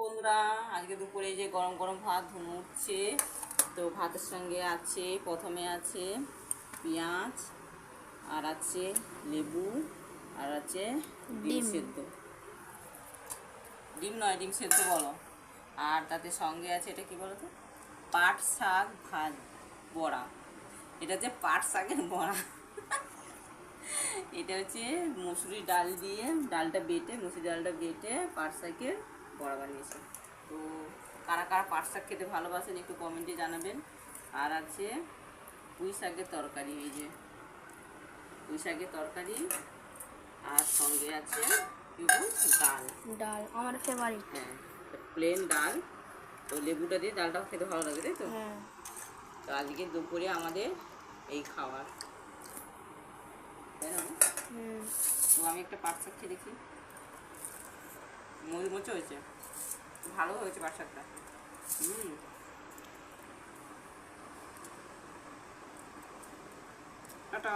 বন্ধুরা, আজকে দুপুরে যে গরম গরম ভাত ধুনো উঠছে। তো ভাতের সঙ্গে আছে, প্রথমে আছে পেঁয়াজ, আর আছে লেবু, আর আছে ডিম সেদ্ধ। ডিম নয়, ডিম সেদ্ধ বলো। আর তাতে সঙ্গে আছে, এটা কি বলো তো, পাট শাক বড়া। এটা হচ্ছে পাট শাকের বড়া। এটা হচ্ছে মুসুরি ডাল দিয়ে, মুসুরি ডালটা বেটে পাট শাকের বড়া বানিয়েছে। তো কারা কারা পাট শাক খেতে ভালোবাসেন একটু কমেন্টে জানাবেন। আর আছে পুঁই শাকের তরকারি, এই যে পুঁই শাকের তরকারি, আর সঙ্গে আছে ডাল। ডাল আমার ফেভারিট। হ্যাঁ, প্লেন ডাল। তো লেবুটা দিয়ে ডালটাও খেতে ভালো লাগে, তাই তো? হ্যাঁ। তো আজকে দুপুরে আমাদের এই খাবার, তাই না? তো আমি একটা পাট শাক খেয়ে দেখি, মচমচে হয়েছে, ভালো হয়েছে পাট শাকটা। টাটা।